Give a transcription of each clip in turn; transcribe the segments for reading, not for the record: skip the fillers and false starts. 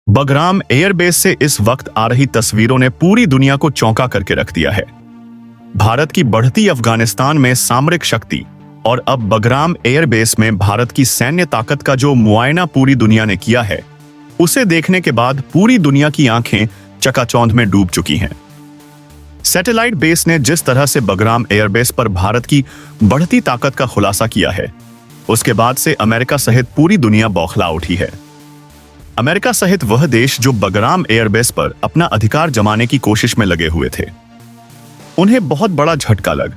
Bagram airbase से इस वक्त आ रही तस्वीरों ने पूरी दुनिया को चौंका करके रख दिया है। भारत की बढ़ती अफगानिस्तान में सामरिक शक्ति और अब बगराम एयरबेस में भारत की सैन्य ताकत का जो मुआयना पूरी दुनिया ने किया है, उसे देखने के बाद पूरी दुनिया की आंखें चकाचौंध में डूब चुकी हैं। सैटेलाइट बेस ने जिस तरह से बगराम एयरबेस पर भारत की बढ़ती ताकत का खुलासा किया है, उसके बाद से अमेरिका सहित पूरी दुनिया बौखला उठी है। अमेरिका सहित वह देश जो बगराम एयरबेस पर अपना अधिकार जमाने की कोशिश में लगे हुए थे, उन्हें बहुत बड़ा झटका लग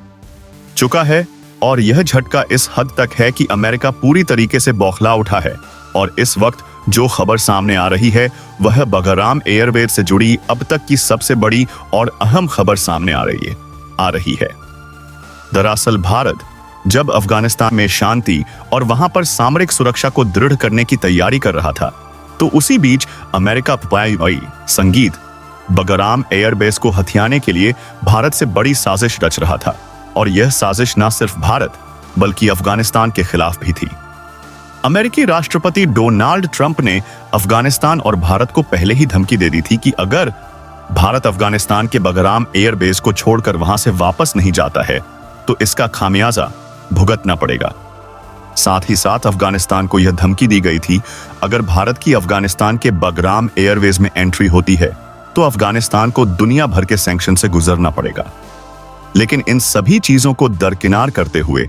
चुका है। और यह झटका इस हद तक है कि अमेरिका पूरी तरीके से बौखला उठा है। और इस वक्त जो खबर सामने आ रही है, वह बगराम एयरबेस से जुड़ी अब तक की सबसे बड़ी और अहम खबर सामने आ रही है। दरअसल भारत जब अफगानिस्तान में शांति और वहां पर सामरिक सुरक्षा को दृढ़ करने की तैयारी कर रहा था, तो उसी बीच अमेरिका संगीत बगराम एयरबेस को हथियाने के लिए भारत से बड़ी साजिश रच रहा था। और यह साजिश न सिर्फ भारत बल्कि अफगानिस्तान के खिलाफ भी थी। अमेरिकी राष्ट्रपति डोनाल्ड ट्रंप ने अफगानिस्तान और भारत को पहले ही धमकी दे दी थी कि अगर भारत अफगानिस्तान के बगराम एयरबेस को छोड़कर वहां से वापस नहीं जाता है, तो इसका खामियाजा भुगतना पड़ेगा। साथ ही साथ अफगानिस्तान को यह धमकी दी गई थी, अगर भारत की अफगानिस्तान के बगराम एयरवेज में एंट्री होती है, तो अफगानिस्तान को दुनिया भर के सैंक्शन से गुजरना पड़ेगा। लेकिन इन सभी चीजों को दरकिनार करते हुए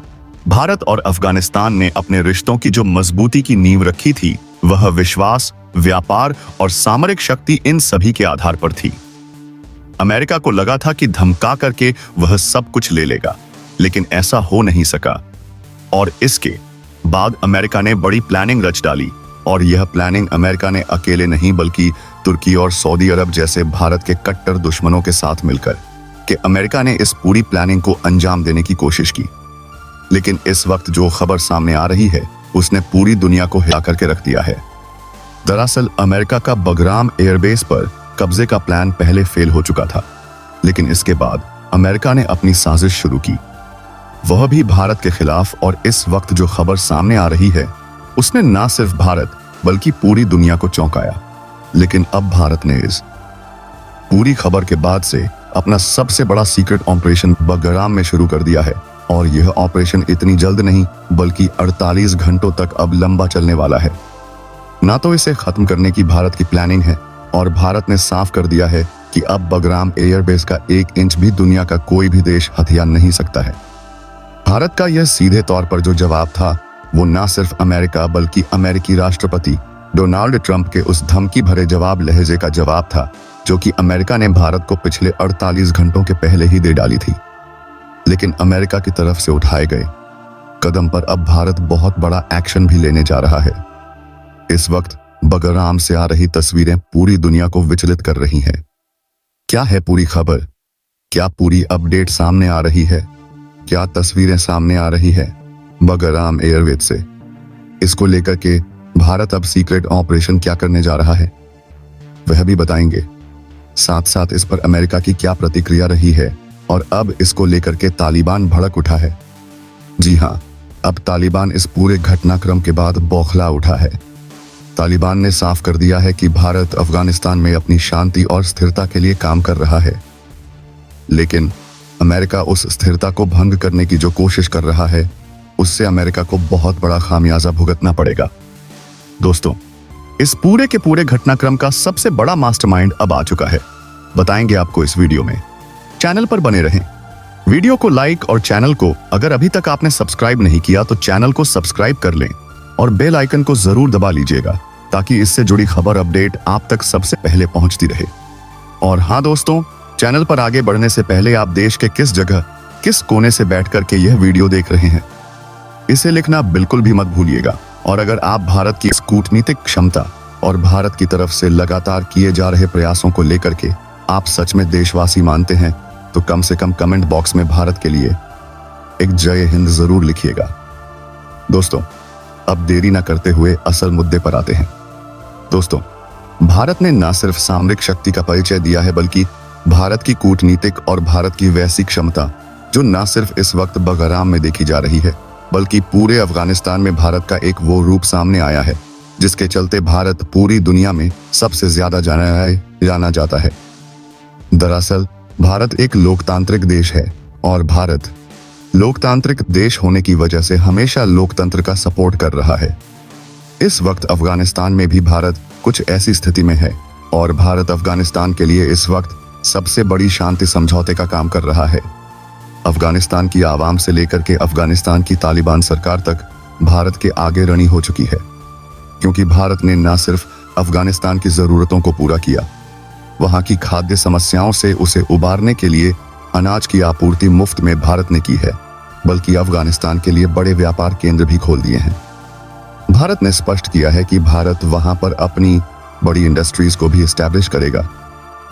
भारत और अफगानिस्तान ने अपने रिश्तों की जो मजबूती की नींव रखी थी, वह विश्वास, व्यापार और सामरिक शक्ति, इन सभी के आधार पर थी। अमेरिका को लगा था कि धमका करके वह सब कुछ ले लेगा, लेकिन ऐसा हो नहीं सका। और इसके बाद अमेरिका ने बड़ी प्लानिंग रच डाली। और यह प्लानिंग अमेरिका ने अकेले नहीं बल्कि तुर्की और सऊदी अरब जैसे भारत के कट्टर दुश्मनों के साथ मिलकर कि अमेरिका ने इस पूरी प्लानिंग को अंजाम देने की कोशिश की। लेकिन इस वक्त जो खबर सामने आ रही है, उसने पूरी दुनिया को हिला करके रख दिया है। दरअसल अमेरिका का बगराम एयरबेस पर कब्जे का प्लान पहले फेल हो चुका था, लेकिन इसके बाद अमेरिका ने अपनी साजिश शुरू की, वह भी भारत के खिलाफ। और इस वक्त जो खबर सामने आ रही है, उसने ना सिर्फ भारत बल्कि पूरी दुनिया को चौंकाया। लेकिन अब भारत ने इस पूरी खबर के बाद से अपना सबसे बड़ा सीक्रेट ऑपरेशन बगराम में शुरू कर दिया है। और यह ऑपरेशन इतनी जल्द नहीं बल्कि 48 घंटों तक अब लंबा चलने वाला है। ना तो इसे खत्म करने की भारत की प्लानिंग है, और भारत ने साफ कर दिया है कि अब बगराम एयरबेस का 1 इंच भी दुनिया का कोई भी देश हथिया नहीं सकता है। भारत का यह सीधे तौर पर जो जवाब था, वो ना सिर्फ अमेरिका बल्कि अमेरिकी राष्ट्रपति डोनाल्ड ट्रंप के उस धमकी भरे जवाब लहजे का जवाब था, जो कि अमेरिका ने भारत को पिछले 48 घंटों के पहले ही दे डाली थी। लेकिन अमेरिका की तरफ से उठाए गए कदम पर अब भारत बहुत बड़ा एक्शन भी लेने जा रहा है। इस वक्त बगराम से आ रही तस्वीरें पूरी दुनिया को विचलित कर रही हैं। क्या है पूरी खबर? क्या पूरी अपडेट सामने आ रही है? क्या तस्वीरें सामने आ रही है बगराम एयरवेज से? इसको लेकर के भारत अब सीक्रेट ऑपरेशन क्या करने जा रहा है, वह भी बताएंगे। साथ साथ इस पर अमेरिका की क्या प्रतिक्रिया रही है, और अब इसको लेकर के तालिबान भड़क उठा है। जी हां, अब तालिबान इस पूरे घटनाक्रम के बाद बौखला उठा है। तालिबान ने साफ कर दिया है कि भारत अफगानिस्तान में अपनी शांति और स्थिरता के लिए काम कर रहा है, लेकिन अमेरिका उस स्थिरता को भंग करने की जो कोशिश कर रहा है, उससे अमेरिका को बहुत बड़ा खामियाजा भुगतना पड़ेगा। दोस्तों, इस पूरे के पूरे घटनाक्रम का सबसे बड़ा मास्टरमाइंड अब आ चुका है, बताएंगे आपको इस वीडियो में। चैनल पर बने रहें, वीडियो को लाइक और चैनल को अगर अभी तक आपने सब्सक्राइब नहीं किया तो चैनल को सब्सक्राइब कर लें और बेल आइकन को जरूर दबा लीजिएगा, ताकि इससे जुड़ी खबर अपडेट आप तक सबसे पहले पहुंचती रहे। और हाँ दोस्तों, चैनल पर आगे बढ़ने से पहले आप देश के किस जगह, किस कोने से बैठ करके यह वीडियो देख रहे हैं, इसे लिखना बिल्कुल भी मत भूलिएगा। और अगर आप भारत की कूटनीतिक क्षमता और भारत की तरफ से लगातार किए जा रहे प्रयासों को लेकर के आप सच में देशवासी मानते हैं, तो कम से कम कमेंट बॉक्स में भारत के लिए एक जय हिंद जरूर लिखिएगा। दोस्तों, अब देरी न करते हुए असल मुद्दे पर आते हैं। दोस्तों, भारत ने न सिर्फ सामरिक शक्ति का परिचय दिया है, बल्कि भारत की कूटनीतिक और भारत की वैसी क्षमता, जो न सिर्फ इस वक्त बगराम में देखी जा रही है, बल्कि पूरे अफगानिस्तान में भारत का एक वो रूप सामने आया है जिसके चलते भारत पूरी दुनिया में सबसे ज्यादा जाना जाता है। दरअसल भारत एक लोकतांत्रिक देश है और भारत लोकतांत्रिक देश होने की वजह से हमेशा लोकतंत्र का सपोर्ट कर रहा है। इस वक्त अफगानिस्तान में भी भारत कुछ ऐसी स्थिति में है और भारत अफगानिस्तान के लिए इस वक्त सबसे बड़ी शांति समझौते का काम कर रहा है। अफगानिस्तान की आवाम से लेकर के अफगानिस्तान की तालिबान सरकार तक भारत के आगे ऋणी हो चुकी है, क्योंकि भारत ने न सिर्फ अफगानिस्तान की जरूरतों को पूरा किया, वहां की खाद्य समस्याओं से उसे उबारने के लिए अनाज की आपूर्ति मुफ्त में भारत ने की है, बल्कि अफगानिस्तान के लिए बड़े व्यापार केंद्र भी खोल दिए हैं। भारत ने स्पष्ट किया है कि भारत वहां पर अपनी बड़ी इंडस्ट्रीज को भी एस्टैब्लिश करेगा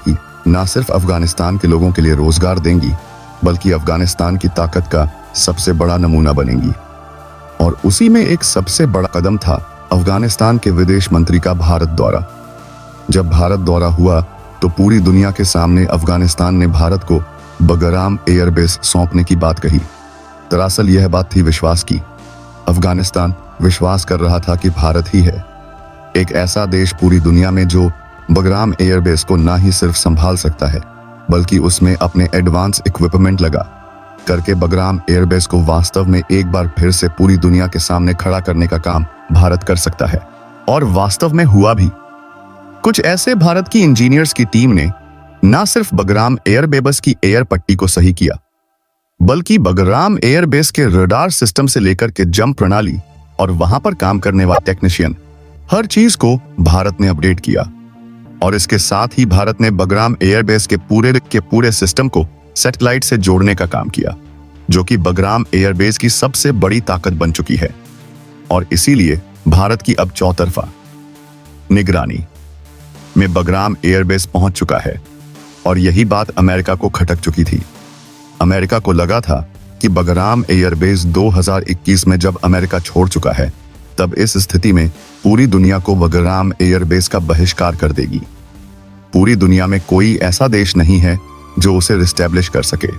कि न सिर्फ अफगानिस्तान के लोगों के लिए रोजगार देंगी, बल्कि अफगानिस्तान की ताकत का सबसे बड़ा नमूना बनेंगी। और उसी में एक सबसे बड़ा कदम था अफगानिस्तान के विदेश मंत्री का भारत दौरा। जब भारत दौरा हुआ तो पूरी दुनिया के सामने अफगानिस्तान ने भारत को बगराम एयरबेस सौंपने की बात कही। दरअसल यह बात थी विश्वास की। अफगानिस्तान विश्वास कर रहा था कि भारत ही है एक ऐसा देश पूरी दुनिया में जो बगराम एयरबेस को ना ही सिर्फ संभाल सकता है, बल्कि उसमें अपने एडवांस इक्विपमेंट लगा करके बगराम एयरबेस को वास्तव में एक बार फिर से पूरी दुनिया के सामने खड़ा करने का काम भारत कर सकता है। और वास्तव में हुआ भी। कुछ ऐसे भारत की इंजीनियर्स की टीम ने न सिर्फ बगराम एयरबेस की एयर पट्टी को सही किया, बल्कि बगराम एयरबेस के रडार सिस्टम से लेकर के जंप प्रणाली और वहां पर काम करने वाले टेक्नीशियन, हर चीज को भारत ने अपडेट किया। और इसके साथ ही भारत ने बगराम एयरबेस के पूरे सिस्टम को सैटेलाइट से जोड़ने का काम किया, जो कि बगराम एयरबेस की सबसे बड़ी ताकत बन चुकी है। और इसीलिए भारत की अब चौतरफा निगरानी में बगराम एयरबेस पहुंच चुका है। और यही बात अमेरिका को खटक चुकी थी। अमेरिका को लगा था कि बगराम एयरबेस 2021 में जब अमेरिका छोड़ चुका है, तब इस स्थिति में पूरी दुनिया को बगराम एयरबेस का बहिष्कार कर देगी। पूरी दुनिया में कोई ऐसा देश नहीं है जो उसे रिस्टैब्लिश कर सके।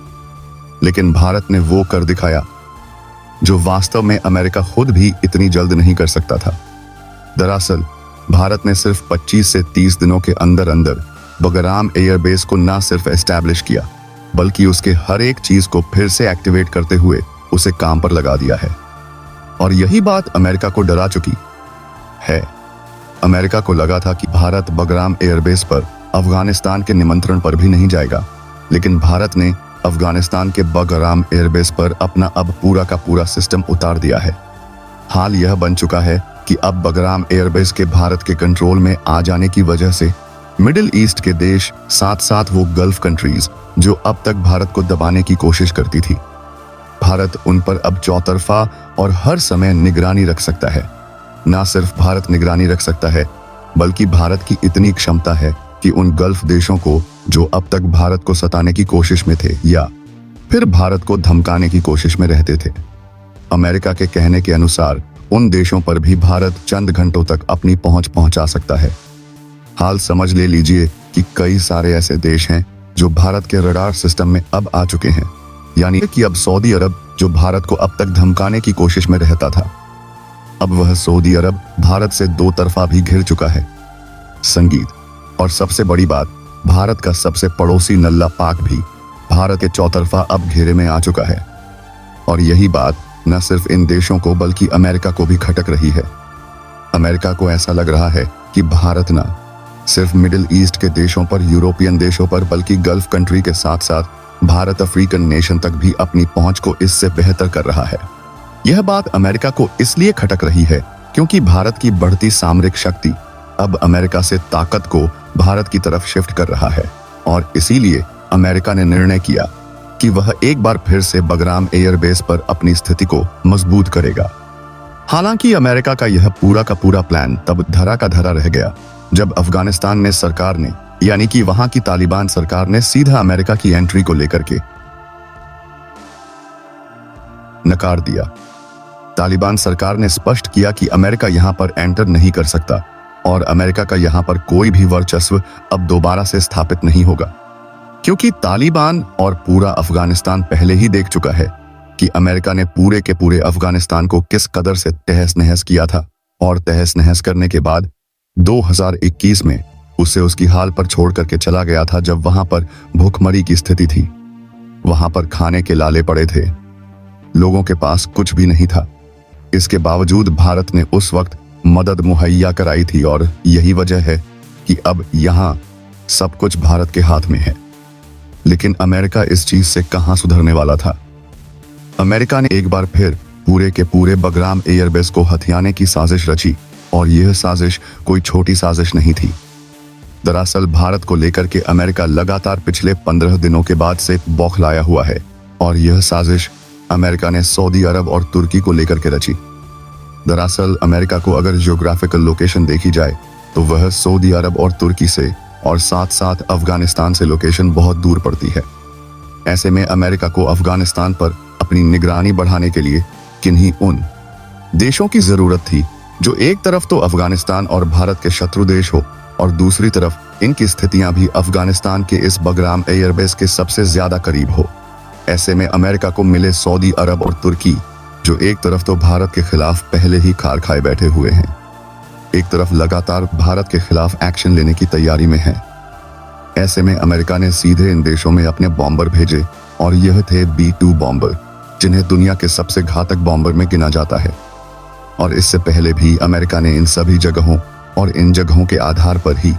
लेकिन भारत ने वो कर दिखाया जो वास्तव में अमेरिका खुद भी इतनी जल्द नहीं कर सकता था। दरअसल भारत ने सिर्फ 25 से 30 दिनों के अंदर अंदर बगराम एयरबेस को न सिर्फ एस्टैब्लिश किया, बल्कि उसके हर एक चीज को फिर से एक्टिवेट करते हुए उसे काम पर लगा दिया है। और यही बात अमेरिका को डरा चुकी है। अमेरिका को लगा था कि भारत बगराम एयरबेस पर अफगानिस्तान के निमंत्रण पर भी नहीं जाएगा, लेकिन भारत ने अफगानिस्तान के बगराम एयरबेस पर अपना अब पूरा का पूरा सिस्टम उतार दिया है। हाल यह बन चुका है कि अब बगराम एयरबेस के भारत के कंट्रोल में आ जाने की वजह से मिडिल ईस्ट के देश, साथ साथ वो गल्फ कंट्रीज जो अब तक भारत को दबाने की कोशिश करती थी, भारत उन पर अब चौतरफा और हर समय निगरानी रख सकता है। न सिर्फ भारत निगरानी रख सकता है, बल्कि भारत की इतनी क्षमता है कि उन गल्फ देशों को जो अब तक भारत को सताने की कोशिश में थे या फिर भारत को धमकाने की कोशिश में रहते थे, अमेरिका के कहने के अनुसार उन देशों पर भी भारत चंद घंटों तक अपनी पहुंच पहुंचा सकता है। हाल समझ ले लीजिए कि कई सारे ऐसे देश हैं जो भारत के रडार सिस्टम में अब आ चुके हैं। यानी कि अब सऊदी अरब, जो भारत को अब तक धमकाने की कोशिश में रहता था, अब वह सऊदी अरब भारत से दो तरफा भी घिर चुका है। संगीत और सबसे बड़ी बात, भारत का सबसे पड़ोसी नल्ला पाक भी भारत के चौतरफा अब घेरे में आ चुका है। और यही बात न सिर्फ इन देशों को बल्कि अमेरिका को भी खटक रही है। अमेरिका को ऐसा लग रहा है कि भारत न सिर्फ मिडिल ईस्ट के देशों पर, यूरोपियन देशों पर, बल्कि गल्फ कंट्री के साथ साथ भारत अफ्रीकन नेशन तक भी अपनी पहुंच को इससे बेहतर कर रहा है। यह बात अमेरिका को इसलिए खटक रही है क्योंकि भारत की बढ़ती सामरिक शक्ति अब अमेरिका से ताकत को भारत की तरफ शिफ्ट कर रहा है। और इसीलिए अमेरिका ने निर्णय किया कि वह एक बार फिर से बगराम एयरबेस पर अपनी स्थिति को मजबूत करेगा। हालांकि अमेरिका का यह पूरा का पूरा प्लान तब धरा का धरा रह गया जब अफगानिस्तान में सरकार ने, यानी कि वहां की तालिबान सरकार ने सीधा अमेरिका की एंट्री को लेकर के नकार दिया। तालिबान सरकार ने स्पष्ट किया कि अमेरिका यहां पर एंटर नहीं कर सकता और अमेरिका का यहां पर कोई भी वर्चस्व अब दोबारा से स्थापित नहीं होगा, क्योंकि तालिबान और पूरा अफगानिस्तान पहले ही देख चुका है कि अमेरिका ने पूरे के पूरे अफगानिस्तान को किस कदर से तहस नहस किया था और तहस नहस करने के बाद 2021 में उसे उसकी हाल पर छोड़ करके चला गया था, जब वहां पर भूखमरी की स्थिति थी। वहां पर खाने के लाले पड़े थे, लोगों के पास कुछ भी नहीं था। इसके बावजूद भारत ने उस वक्त मदद मुहैया कराई थी और यही वजह है कि अब यहां सब कुछ भारत के हाथ में है। लेकिन अमेरिका इस चीज से कहां सुधरने वाला था। अमेरिका ने एक बार फिर पूरे के पूरे बगराम एयरबेस को हथियाने की साजिश रची और यह साजिश कोई छोटी साजिश नहीं थी। दरअसल भारत को लेकर के अमेरिका लगातार पिछले 15 दिनों के बाद से बौखलाया हुआ है और यह साजिश अमेरिका ने सऊदी अरब और तुर्की को लेकर के रची। दरअसल अमेरिका को अगर ज्योग्राफिकल लोकेशन देखी जाए तो वह सऊदी अरब और तुर्की से और साथ साथ अफगानिस्तान से लोकेशन बहुत दूर पड़ती है। ऐसे में अमेरिका को अफगानिस्तान पर अपनी निगरानी बढ़ाने के लिए किन्हीं उन देशों की जरूरत थी जो एक तरफ तो अफगानिस्तान और भारत के शत्रु देश हो और दूसरी तरफ इनकी स्थितियां भी अफगानिस्तान के इस बगराम एयरबेस के सबसे ज्यादा करीब हो। ऐसे में अमेरिका को मिले सऊदी अरब और तुर्की, जो एक तरफ तो भारत के खिलाफ पहले ही खार खाए बैठे हुए हैं, एक तरफ लगातार भारत के खिलाफ एक्शन लेने की तैयारी में है। ऐसे में अमेरिका ने सीधे इन देशों में अपने बॉम्बर भेजे और यह थे B-2 बॉम्बर, जिन्हें दुनिया के सबसे घातक बॉम्बर में गिना जाता है। और इससे पहले भी अमेरिका ने इन सभी जगहों और इन जगहों के आधार पर ही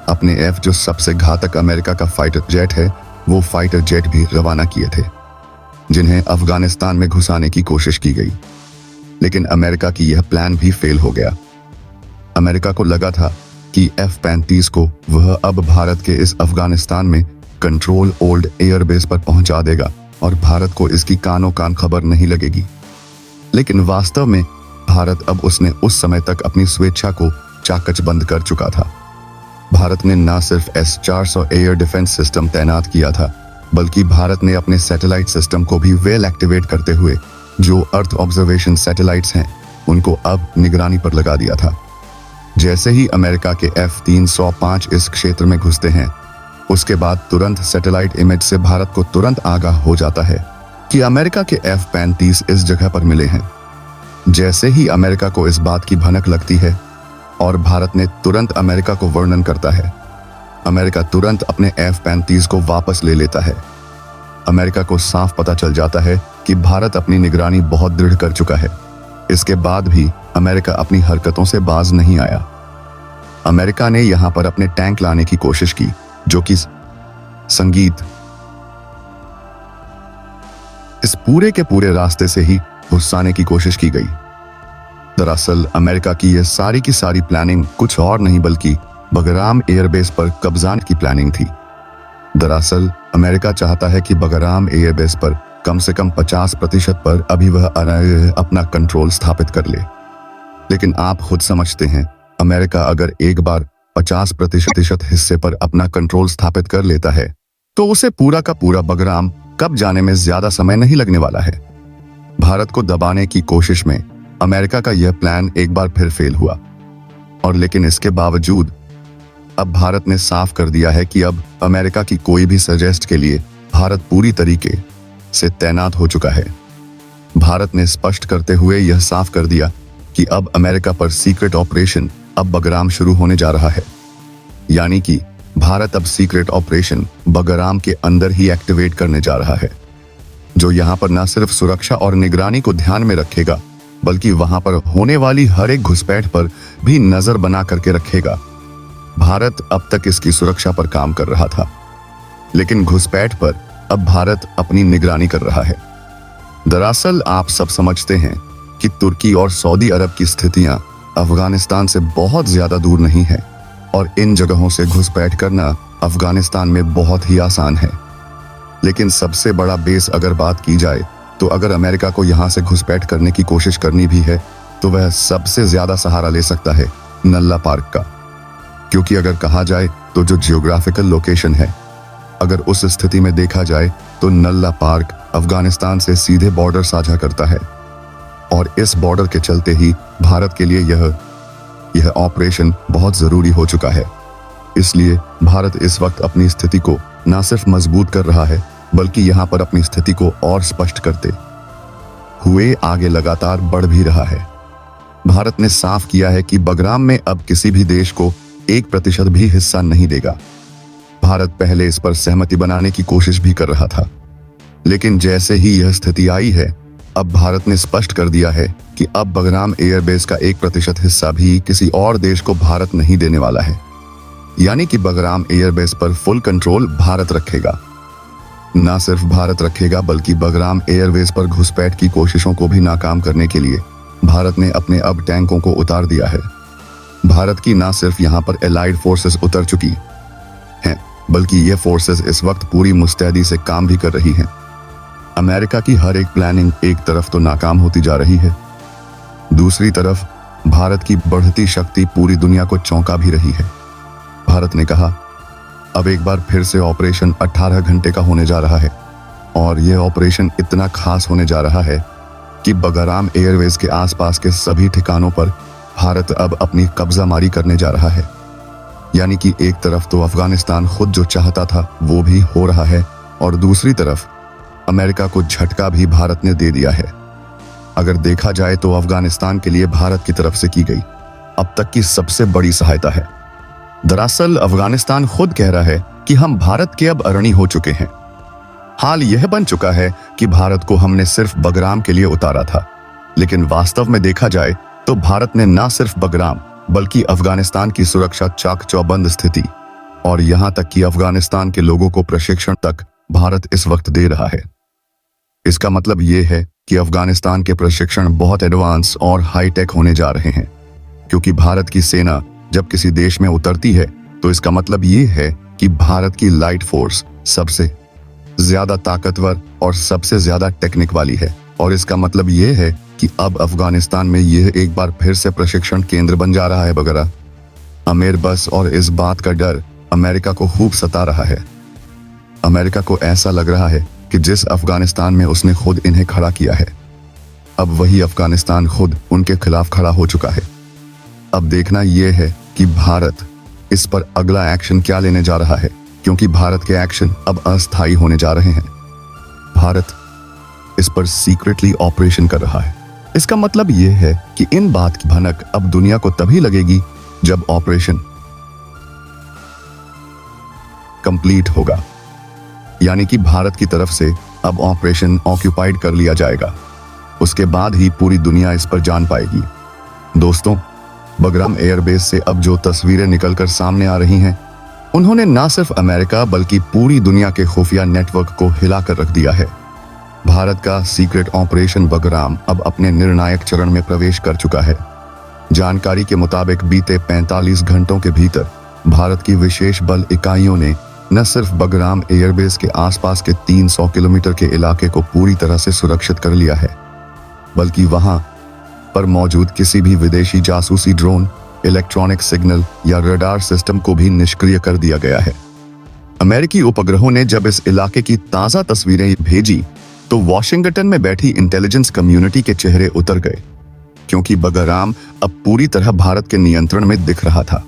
अपने F, जो सबसे घातक अमेरिका का फाइटर जेट है, वो फाइटर जेट भी रवाना किए थे, जिन्हें अफगानिस्तान में घुसाने की कोशिश की गई। लेकिन अमेरिका की यह प्लान भी फेल हो गया। अमेरिका को लगा था कि F-35 को वह अब भारत के इस अफगानिस्तान में कंट्रोल ओल्ड एयरबेस पर पहुंचा देगा और भारत को इसकी कानों कान खबर नहीं लगेगी। लेकिन वास्तव में भारत अब उसने उस समय तक अपनी स्वेच्छा को चाकच बंद कर चुका था। भारत ने न सिर्फ S-400 एयर डिफेंस सिस्टम तैनात किया था, बल्कि भारत ने अपने सैटेलाइट सिस्टम को भी वेल एक्टिवेट करते हुए जो अर्थ ऑब्जर्वेशन सैटेलाइट्स हैं, उनको अब निगरानी पर लगा दिया था। जैसे ही अमेरिका के F-305 इस क्षेत्र में घुसते हैं, उसके बाद तुरंत सैटेलाइट इमेज से भारत को तुरंत आगाह हो जाता है कि अमेरिका के F-35 इस जगह पर मिले हैं। जैसे ही अमेरिका को इस बात की भनक लगती है और भारत ने तुरंत अमेरिका को वर्णन करता है, अमेरिका तुरंत अपने F-35 को वापस ले लेता है। अमेरिका को साफ पता चल जाता है कि भारत अपनी निगरानी बहुत दृढ़ कर चुका है। इसके बाद भी अमेरिका अपनी हरकतों से बाज नहीं आया। अमेरिका ने यहां पर अपने टैंक लाने की कोशिश की, जो कि संगीत इस पूरे के पूरे रास्ते से ही घुसाने की कोशिश की गई। दरअसल अमेरिका की यह सारी की सारी प्लानिंग कुछ और नहीं बल्कि बगराम एयरबेस पर कब्जा की प्लानिंग थी। दरअसल अमेरिका चाहता है कि बगराम एयरबेस पर कम से कम 50% पर अभी वह अपना कंट्रोल स्थापित कर ले। लेकिन आप खुद समझते हैं, अमेरिका अगर एक बार 50% हिस्से पर अपना कंट्रोल स्थापित कर लेता है तो उसे पूरा का पूरा बगराम कब जाने में ज्यादा समय नहीं लगने वाला है। भारत को दबाने की कोशिश में अमेरिका का यह प्लान एक बार फिर फेल हुआ और लेकिन इसके बावजूद अब भारत ने साफ कर दिया है कि अब अमेरिका की कोई भी सजेस्ट के लिए भारत पूरी तरीके से तैनात हो चुका है। भारत ने स्पष्ट करते हुए यह साफ कर दिया कि अब अमेरिका पर सीक्रेट ऑपरेशन अब बगराम शुरू होने जा रहा है। यानी कि भारत अब सीक्रेट ऑपरेशन बगराम के अंदर ही एक्टिवेट करने जा रहा है, जो यहां पर न सिर्फ सुरक्षा और निगरानी को ध्यान में रखेगा, बल्कि वहां पर होने वाली हर एक घुसपैठ पर भी नजर बना करके रखेगा। भारत अब तक इसकी सुरक्षा पर काम कर रहा था, लेकिन घुसपैठ पर अब भारत अपनी निगरानी कर रहा है। दरअसल आप सब समझते हैं कि तुर्की और सऊदी अरब की स्थितियां अफगानिस्तान से बहुत ज्यादा दूर नहीं है और इन जगहों से घुसपैठ करना अफगानिस्तान में बहुत ही आसान है। लेकिन सबसे बड़ा बेस अगर बात की जाए तो अगर अमेरिका को यहां से घुसपैठ करने की कोशिश करनी भी है तो वह सबसे ज्यादा सहारा ले सकता है नल्ला पार्क का। क्योंकि अगर कहा जाए तो जो जियोग्राफिकल लोकेशन है, अगर उस स्थिति में देखा जाए तो नल्ला पार्क अफगानिस्तान से सीधे बॉर्डर साझा करता है और इस बॉर्डर के चलते ही भारत के लिए यह ऑपरेशन बहुत जरूरी हो चुका है। इसलिए भारत इस वक्त अपनी स्थिति को न सिर्फ मजबूत कर रहा है, बल्कि यहां पर अपनी स्थिति को और स्पष्ट करते हुए आगे लगातार बढ़ भी रहा है। भारत ने साफ किया है कि बगराम में अब किसी भी देश को 1% भी हिस्सा नहीं देगा। भारत पहले इस पर सहमति बनाने की कोशिश भी कर रहा था, लेकिन जैसे ही यह स्थिति आई है, अब भारत ने स्पष्ट कर दिया है कि अब बगराम एयरबेस का 1% हिस्सा भी किसी और देश को भारत नहीं देने वाला है। यानी कि बगराम एयरबेस पर फुल कंट्रोल भारत रखेगा। न सिर्फ भारत रखेगा, बल्कि बगराम एयरबेस पर घुसपैठ की कोशिशों को भी नाकाम करने के लिए भारत ने अपने अब टैंकों को उतार दिया है। भारत की न सिर्फ यहां पर एलाइड फोर्सेस उतर चुकी हैं, बल्कि ये फोर्सेस इस वक्त पूरी मुस्तैदी से काम भी कर रही हैं। अमेरिका की हर एक प्लानिंग एक तरफ तो नाकाम होती जा रही है, दूसरी तरफ भारत की बढ़ती शक्ति पूरी दुनिया को चौंका भी रही है। भारत ने कहा, अब एक बार फिर से ऑपरेशन 18 घंटे का होने जा रहा है, और यह ऑपरेशन इतना खास होने जा रहा है कि बगराम एयरवेज के आसपास के सभी ठिकानों पर भारत अब अपनी कब्जामारी करने जा रहा है। यानी कि एक तरफ तो अफगानिस्तान खुद जो चाहता था वो भी हो रहा है, और दूसरी तरफ अमेरिका को झटका भी भारत ने दे दिया है। अगर देखा जाए तो अफगानिस्तान के लिए भारत की तरफ से की गई अब तक की सबसे बड़ी सहायता है। दरअसल अफगानिस्तान खुद कह रहा है कि हम भारत के अब अरणी हो चुके हैं। हाल यह बन चुका है कि भारत को हमने सिर्फ बगराम के लिए उतारा था, लेकिन वास्तव में देखा जाए तो भारत ने न सिर्फ बगराम बल्कि अफगानिस्तान की सुरक्षा चाक चौबंद स्थिति और यहां तक कि अफगानिस्तान के लोगों को प्रशिक्षण तक भारत इस वक्त दे रहा है। इसका मतलब यह है कि अफगानिस्तान के प्रशिक्षण बहुत एडवांस और हाईटेक होने जा रहे हैं, क्योंकि भारत की सेना जब किसी देश में उतरती है तो इसका मतलब यह है कि भारत की लाइट फोर्स सबसे ज्यादा ताकतवर और सबसे ज्यादा टेक्निक वाली है, और इसका मतलब यह है कि अब अफगानिस्तान में यह एक बार फिर से प्रशिक्षण केंद्र बन जा रहा है वगैरह। अमेर बस और इस बात का डर अमेरिका को खूब सता रहा है। अमेरिका को ऐसा लग रहा है कि जिस अफगानिस्तान में उसने खुद इन्हें खड़ा किया है, अब वही अफगानिस्तान खुद उनके खिलाफ खड़ा हो चुका है। अब देखना यह है कि भारत इस पर अगला एक्शन क्या लेने जा रहा है, क्योंकि भारत के एक्शन अब अस्थायी होने जा रहे हैं। भारत इस पर सीक्रेटली ऑपरेशन कर रहा है। इसका मतलब यह है कि इन बात की भनक अब दुनिया को तभी लगेगी जब ऑपरेशन कंप्लीट होगा, यानी कि भारत की तरफ से अब ऑपरेशन ऑक्यूपाइड कर लिया जाएगा। उसके बाद ही पूरी दुनिया इस पर जान पाएगी। दोस्तों, बगराम एयरबेस से अब जो तस्वीरें निकलकर सामने आ रही हैं, उन्होंने न सिर्फ अमेरिका बल्कि पूरी दुनिया के खुफिया नेटवर्क को हिलाकर रख दिया है। भारत का सीक्रेट ऑपरेशन बगराम अब अपने निर्णायक चरण में प्रवेश कर चुका है। जानकारी के मुताबिक बीते 45 घंटों के भीतर भारत की विशेष बल इकाइयों ने न सिर्फ बगराम एयरबेस के आसपास के 300 किलोमीटर के इलाके को पूरी तरह से सुरक्षित कर लिया है, बल्कि वहां पर मौजूद किसी भी विदेशी जासूसी ड्रोन, इलेक्ट्रॉनिक सिग्नल या रडार सिस्टम को भी निष्क्रिय कर दिया गया है। अमेरिकी उपग्रहों ने जब इस इलाके की ताजा तस्वीरें भेजी तो वॉशिंगटन में बैठी इंटेलिजेंस कम्युनिटी के चेहरे उतर गए, क्योंकि बगराम अब पूरी तरह भारत के नियंत्रण में दिख रहा था।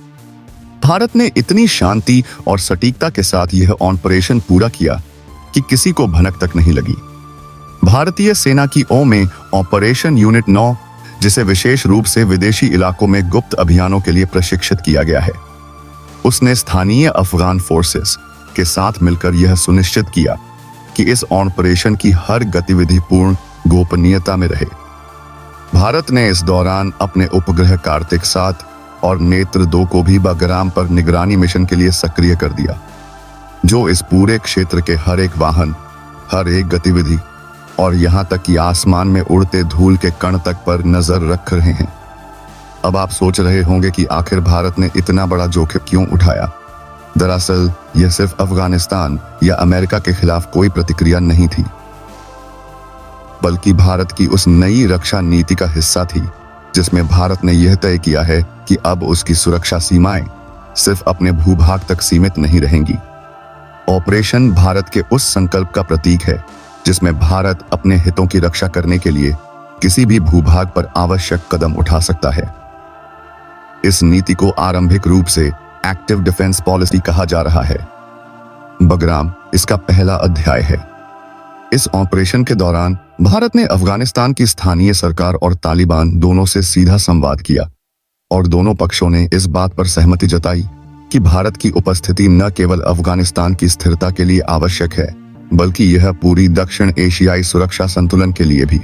भारत ने इतनी शांति और सटीकता के साथ यह ऑपरेशन पूरा किया कि किसी को भनक तक नहीं लगी। भारतीय सेना की ओर में ऑपरेशन यूनिट 9, जिसे विशेष रूप से विदेशी इलाकों में गुप्त अभियानों के लिए प्रशिक्षित किया गया है, उसने स्थानीय अफगान फोर्सेस के साथ मिलकर यह सुनिश्चित किया कि इस ऑपरेशन की हर गतिविधि पूर्ण गोपनीयता में रहे। भारत ने इस दौरान अपने उपग्रह कार्तिक 7 और नेत्र 2 को भी बगराम पर निगरानी मिशन के लिए सक्रिय कर दिया, जो इस पूरे क्षेत्र के हर एक वाहन, हर एक गतिविधि और यहां तक कि आसमान में उड़ते धूल के कण तक पर नजर रख रहे हैं। अब आप सोच रहे होंगे कि आखिर भारत ने इतना बड़ा जोखिम क्यों उठाया। दरअसल यह सिर्फ अफगानिस्तान या अमेरिका के खिलाफ कोई प्रतिक्रिया नहीं थी, बल्कि भारत की उस नई रक्षा नीति का हिस्सा थी जिसमें भारत ने यह तय किया है कि अब उसकी सुरक्षा सीमाएं सिर्फ अपने भूभाग तक सीमित नहीं रहेंगी। ऑपरेशन भारत के उस संकल्प का प्रतीक है जिसमें भारत अपने हितों की रक्षा करने के लिए किसी भी भूभाग पर आवश्यक कदम उठा सकता है। इस नीति को आरंभिक रूप से एक्टिव डिफेंस पॉलिसी कहा जा रहा है। बगराम इसका पहला अध्याय है। इस ऑपरेशन के दौरान भारत ने अफगानिस्तान की स्थानीय सरकार और तालिबान दोनों से सीधा संवाद किया और दोनों पक्षों ने इस बात पर सहमति जताई कि भारत की उपस्थिति न केवल अफगानिस्तान की स्थिरता के लिए आवश्यक है, बल्कि यह पूरी दक्षिण एशियाई सुरक्षा संतुलन के लिए भी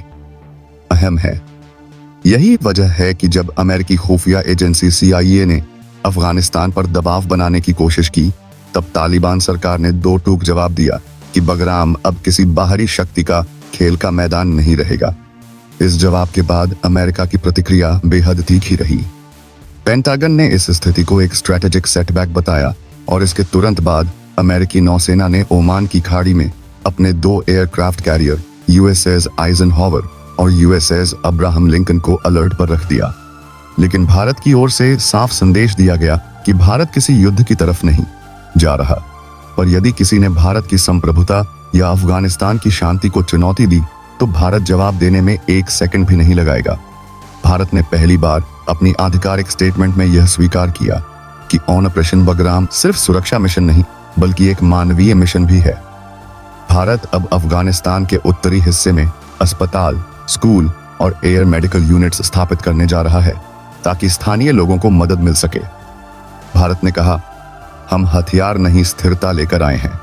अहम है। यही वजह है कि जब अमेरिकी खुफिया एजेंसी CIA ने अफगानिस्तान पर दबाव बनाने की कोशिश की, तब तालिबान सरकार ने दो टूक जवाब दिया कि बगराम अब किसी बाहरी शक्ति का खेल का मैदान नहीं रहेगा। इस जवाब के बाद अमेरिका की प्रतिक्रिया बेहद तीखी रही। पेंटागन ने इस स्थिति को एक स्ट्रेटेजिक सेटबैक बताया और इसके तुरंत बाद अमेरिकी नौसेना ने ओमान की खाड़ी में अपने 2 एयरक्राफ्ट कैरियर USS आइजनहॉवर और USS अब्राहम लिंकन को अलर्ट पर रख दिया। लेकिन भारत की ओर से साफ संदेश दिया गया कि भारत किसी युद्ध की तरफ नहीं जा रहा, पर यदि किसी ने भारत की संप्रभुता या अफगानिस्तान की शांति को चुनौती दी तो भारत जवाब देने में 1 सेकंड भी नहीं लगाएगा। भारत ने पहली बार अपनी आधिकारिक स्टेटमेंट में यह स्वीकार किया कि ऑपरेशन बगराम सिर्फ सुरक्षा मिशन नहीं बल्कि एक मानवीय मिशन भी है। भारत अब अफगानिस्तान के उत्तरी हिस्से में अस्पताल, स्कूल और एयर मेडिकल यूनिट्स स्थापित करने जा रहा है ताकि स्थानीय लोगों को मदद मिल सके। भारत ने कहा, हम हथियार नहीं स्थिरता लेकर आए हैं।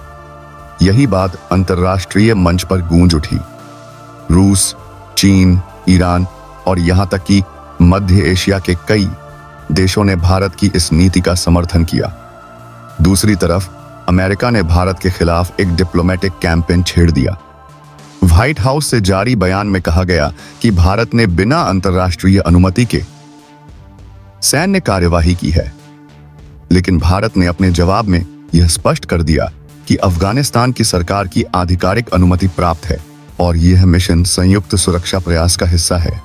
यही बात अंतर्राष्ट्रीय मंच पर गूंज उठी। रूस, चीन, ईरान और यहां तक कि मध्य एशिया के कई देशों ने भारत की इस नीति का समर्थन किया। दूसरी तरफ अमेरिका ने भारत के खिलाफ एक डिप्लोमेटिक कैंपेन छेड़ दिया। व्हाइट हाउस से जारी बयान में कहा गया कि भारत ने बिना अंतर्राष्ट्रीय अनुमति के सैन्य कार्यवाही की है, लेकिन भारत ने अपने जवाब में यह स्पष्ट कर दिया कि अफगानिस्तान की सरकार की आधिकारिक अनुमति प्राप्त है और यह मिशन संयुक्त सुरक्षा प्रयास का हिस्सा है।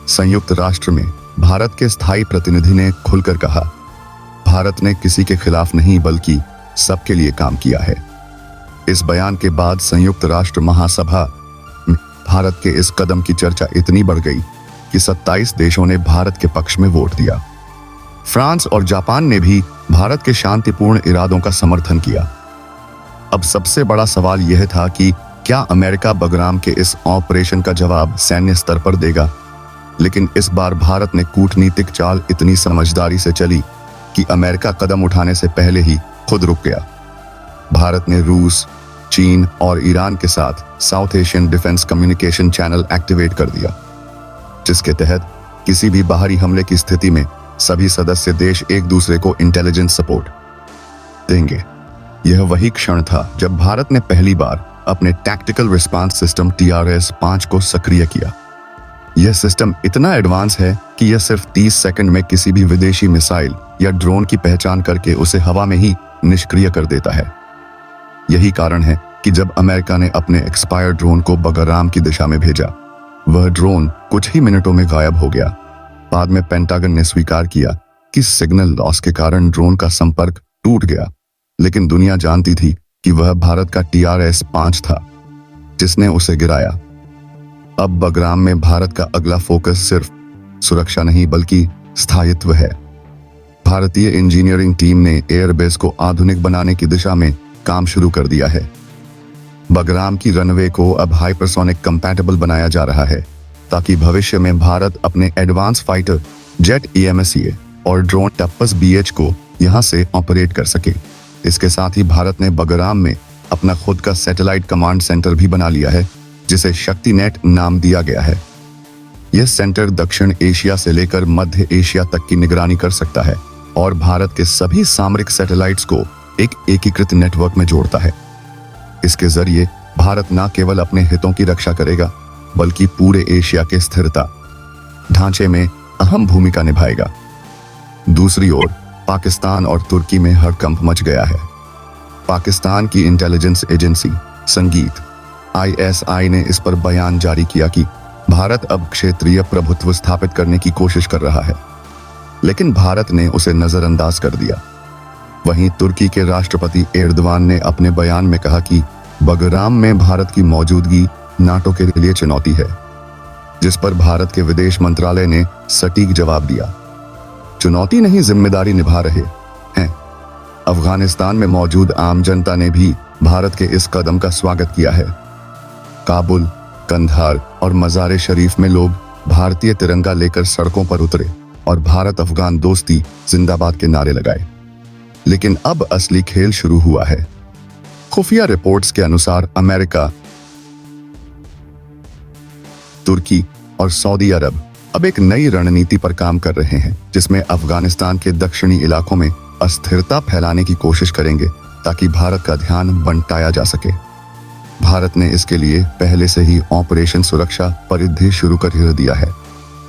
संयुक्त राष्ट्र में भारत के स्थायी प्रतिनिधि ने खुलकर कहा, भारत ने किसी के खिलाफ नहीं बल्कि सबके लिए काम किया है। इस बयान के बाद संयुक्त राष्ट्र महासभा में भारत के इस कदम की चर्चा इतनी बढ़ गई कि 27 देशों ने भारत के पक्ष में वोट दिया। फ्रांस और जापान ने भी भारत के शांतिपूर्ण इरादों का समर्थन किया। अब सबसे बड़ा सवाल यह था कि क्या अमेरिका बगराम के इस ऑपरेशन का जवाब सैन्य स्तर पर देगा, लेकिन इस बार भारत ने कूटनीतिक चाल इतनी समझदारी से चली कि अमेरिका कदम उठाने से पहले ही खुद रुक गया। भारत ने रूस, चीन और ईरान के साथ south Asian defence communication channel activate कर दिया, जिसके तहत किसी भी बाहरी हमले की स्थिति में सभी सदस्य देश एक दूसरे को इंटेलिजेंस सपोर्ट देंगे। यह वही क्षण था जब भारत ने पहली बार अपने टैक्टिकल रिस्पांस सिस्टम TRS-5 को सक्रिय किया। यह सिस्टम इतना एडवांस है कि यह सिर्फ 30 सेकंड में किसी भी विदेशी मिसाइल या ड्रोन की पहचान करके उसे हवा में ही निष्क्रिय कर देता है। यही कारण है कि जब अमेरिका ने अपने एक्सपायर्ड ड्रोन को बगराम की दिशा में भेजा, वह ड्रोन कुछ ही मिनटों में गायब हो गया। बाद में पेंटागन ने स्वीकार किया कि सिग्नल लॉस के कारण ड्रोन का संपर्क टूट गया, लेकिन दुनिया जानती थी कि वह भारत का TRS-5 था जिसने उसे गिराया। अब बगराम में भारत का अगला फोकस सिर्फ सुरक्षा नहीं बल्कि स्थायित्व है। भारतीय इंजीनियरिंग टीम ने एयरबेस को आधुनिक बनाने की दिशा में काम शुरू कर दिया है। बगराम की रनवे को अब हाइपरसोनिक कंपैटिबल बनाया जा रहा है ताकि भविष्य में भारत अपने एडवांस फाइटर जेट EMCA और ड्रोन टप्पस BH को यहां से ऑपरेट कर सके। इसके साथ ही भारत ने बगराम में अपना खुद का सैटेलाइट कमांड सेंटर भी बना लिया है, जिसे शक्ति नेट नाम दिया गया है। यह सेंटर दक्षिण एशिया से लेकर मध्य एशिया तक की निगरानी कर सकता है और भारत के सभी सामरिक सैटेलाइट्स को एक एकीकृत नेटवर्क में जोड़ता है। इसके जरिए भारत न केवल अपने हितों की रक्षा करेगा बल्कि पूरे एशिया के स्थिरता ढांचे में अहम भूमिका निभाएगा। दूसरी ओर पाकिस्तान और तुर्की में हड़कंप मच गया है। पाकिस्तान की इंटेलिजेंस एजेंसी संगीत ISI ने इस पर बयान जारी किया कि भारत अब क्षेत्रीय प्रभुत्व स्थापित करने की कोशिश कर रहा है, लेकिन भारत ने उसे नजरअंदाज कर दिया। वहीं तुर्की के राष्ट्रपति एर्दवान ने अपने बयान में कहा कि बगराम में भारत की मौजूदगी नाटो के लिए चुनौती है, जिस पर भारत के विदेश मंत्रालय ने सटीक जवाब दिया, चुनौती नहीं जिम्मेदारी निभा रहे हैं। अफगानिस्तान में मौजूद आम जनता ने भी भारत के इस कदम का स्वागत किया है। काबुल, कंधार और मज़ार शरीफ में लोग भारतीय तिरंगा लेकर सड़कों पर उतरे और भारत अफगान दोस्ती जिंदाबाद के नारे लगाए। लेकिन अब असली खेल शुरू हुआ है। खुफिया रिपोर्ट्स के अनुसार अमेरिका, तुर्की और सऊदी अरब अब एक नई रणनीति पर काम कर रहे हैं, जिसमें अफगानिस्तान के दक्षिणी इलाकों में अस्थिरता फैलाने की कोशिश करेंगे ताकि भारत का ध्यान बंटाया जा सके। भारत ने इसके लिए पहले से ही ऑपरेशन सुरक्षा परिधि शुरू कर दिया है,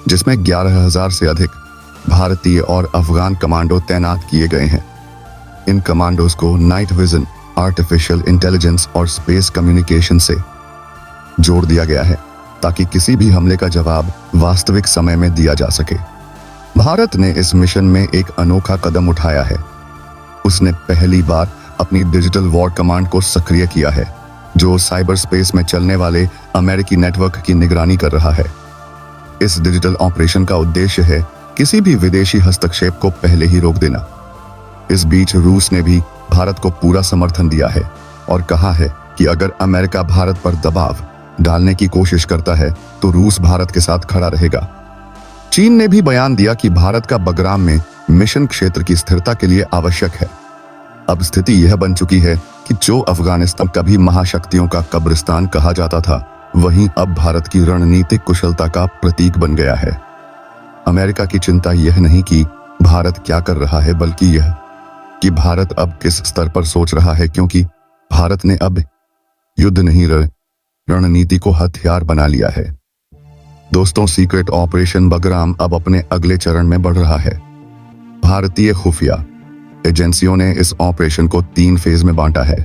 जिसमें 11,000 से अधिक भारतीय और अफगान कमांडो तैनात किए गए हैं। इन कमांडोज को नाइट विजन, आर्टिफिशियल इंटेलिजेंस और स्पेस कम्युनिकेशन से जोड़ दिया गया है ताकि किसी भी हमले का जवाब वास्तविक समय में दिया जा सके। भारत ने इस मिशन में एक अनोखा कदम उठाया है। उसने पहली बार अपनी डिजिटल वॉर कमांड को सक्रिय किया है, जो साइबर स्पेस में चलने वाले अमेरिकी नेटवर्क की निगरानी कर रहा है। इस डिजिटल ऑपरेशन का उद्देश्य है किसी भी विदेशी हस्तक्षेप को पहले ही रोक देना। इस बीच रूस ने भी भारत को पूरा समर्थन दिया है और कहा है कि अगर अमेरिका भारत पर दबाव डालने की कोशिश करता है तो रूस भारत के साथ खड़ा रहेगा। चीन ने भी बयान दिया कि भारत का बगराम में मिशन क्षेत्र की स्थिरता के लिए आवश्यक है। अब स्थिति यह बन चुकी है कि जो अफगानिस्तान कभी महाशक्तियों का कब्रिस्तान कहा जाता था, वहीं अब भारत की रणनीतिक कुशलता का प्रतीक बन गया है। अमेरिका की चिंता यह नहीं कि भारत क्या कर रहा है, बल्कि यह कि भारत अब किस स्तर पर सोच रहा है, क्योंकि भारत ने अब युद्ध नहीं रणनीति को हथियार बना लिया है। दोस्तों, सीक्रेट ऑपरेशन बगराम अब अपने अगले चरण में बढ़ रहा है। भारतीय खुफिया एजेंसियों ने इस ऑपरेशन को 3 फेज में बांटा है।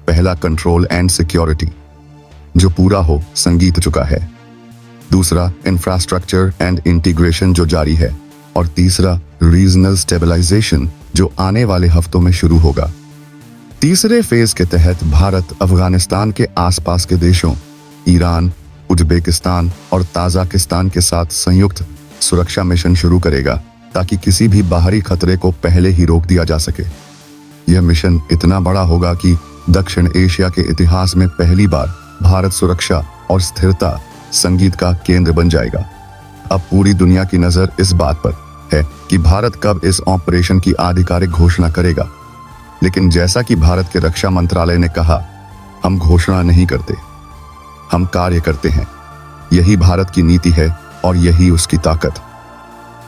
पहला कंट्रोल एंड सिक्योरिटी, जो पूरा हो संगीत चुका है। दूसरा इंफ्रास्ट्रक्चर एंड इंटीग्रेशन, जो जारी है। और तीसरा रीजनल स्टेबलाइजेशन, जो आने वाले हफ्तों में शुरू होगा। तीसरे फेज के तहत भारत अफगानिस्तान के आसपास के देशों ईरान, उज्बेकिस्तान और ताजिकिस्तान के साथ संयुक्त सुरक्षा मिशन शुरू करेगा ताकि किसी भी बाहरी खतरे को पहले ही रोक दिया जा सके। यह मिशन इतना बड़ा होगा कि दक्षिण एशिया के इतिहास में पहली बार भारत सुरक्षा और स्थिरता संगीत का केंद्र बन जाएगा। अब पूरी दुनिया की नजर इस बात पर है कि भारत कब इस ऑपरेशन की आधिकारिक घोषणा करेगा। लेकिन जैसा कि भारत के रक्षा मंत्रालय ने कहा, हम घोषणा नहीं करते, हम कार्य करते हैं। यही भारत की नीति है और यही उसकी ताकत।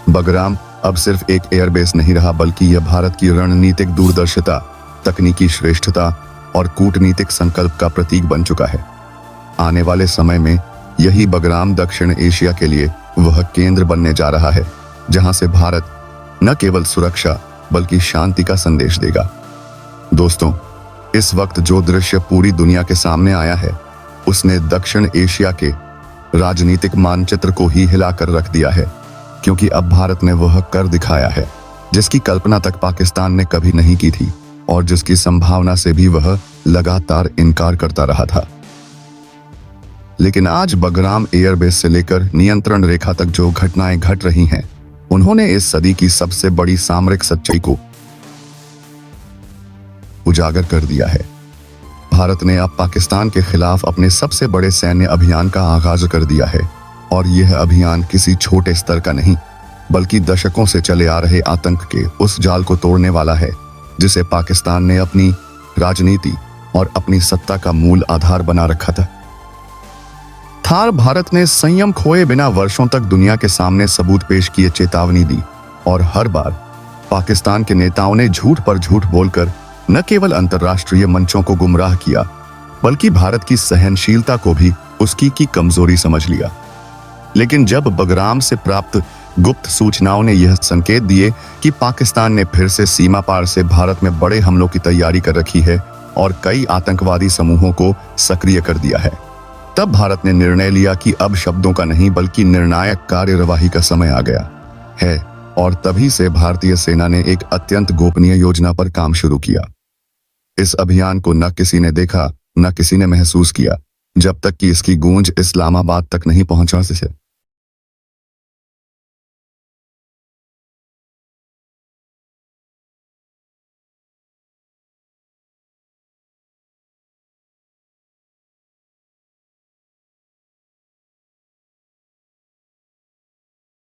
बगराम अब सिर्फ एक एयरबेस नहीं रहा, बल्कि यह भारत की रणनीतिक दूरदर्शिता, तकनीकी श्रेष्ठता और कूटनीतिक संकल्प का प्रतीक बन चुका है। आने वाले समय में यही बगराम दक्षिण एशिया के लिए वह केंद्र बनने जा रहा है जहां से भारत न केवल सुरक्षा बल्कि शांति का संदेश देगा। दोस्तों, इस वक्त जो दृश्य पूरी दुनिया के सामने आया है, उसने दक्षिण एशिया के राजनीतिक मानचित्र को ही हिलाकर रख दिया है, क्योंकि अब भारत ने वह कर दिखाया है जिसकी कल्पना तक पाकिस्तान ने कभी नहीं की थी और जिसकी संभावना से भी वह लगातार इनकार करता रहा था। लेकिन आज बगराम एयरबेस से लेकर नियंत्रण रेखा तक जो घटनाएं घट रही हैं, उन्होंने इस सदी की सबसे बड़ी सामरिक सच्चाई को उजागर कर दिया है। भारत ने अब पाकिस्तान के खिलाफ अपने सबसे बड़े सैन्य अभियान का आगाज कर दिया है और यह अभियान किसी छोटे स्तर का नहीं, बल्कि दशकों से चले आ रहे आतंक के उस जाल को तोड़ने वाला है जिसे पाकिस्तान ने अपनी राजनीति और अपनी सत्ता का मूल आधार बना रखा था। भारत ने संयम खोए बिना वर्षों तक दुनिया के सामने सबूत पेश किए, चेतावनी दी और हर बार पाकिस्तान के नेताओं ने झूठ पर झूठ बोलकर न केवल अंतर्राष्ट्रीय मंचों को गुमराह किया, बल्कि भारत की सहनशीलता को भी उसकी की कमजोरी समझ लिया। लेकिन जब बगराम से प्राप्त गुप्त सूचनाओं ने यह संकेत दिए कि पाकिस्तान ने फिर से सीमा पार से भारत में बड़े हमलों की तैयारी कर रखी है और कई आतंकवादी समूहों को सक्रिय कर दिया है, तब भारत ने निर्णय लिया कि अब शब्दों का नहीं बल्कि निर्णायक कार्यवाही का समय आ गया है। और तभी से भारतीय सेना ने एक अत्यंत गोपनीय योजना पर काम शुरू किया। इस अभियान को न किसी ने देखा, न किसी ने महसूस किया, जब तक कि इसकी गूंज इस्लामाबाद तक नहीं पहुंचा।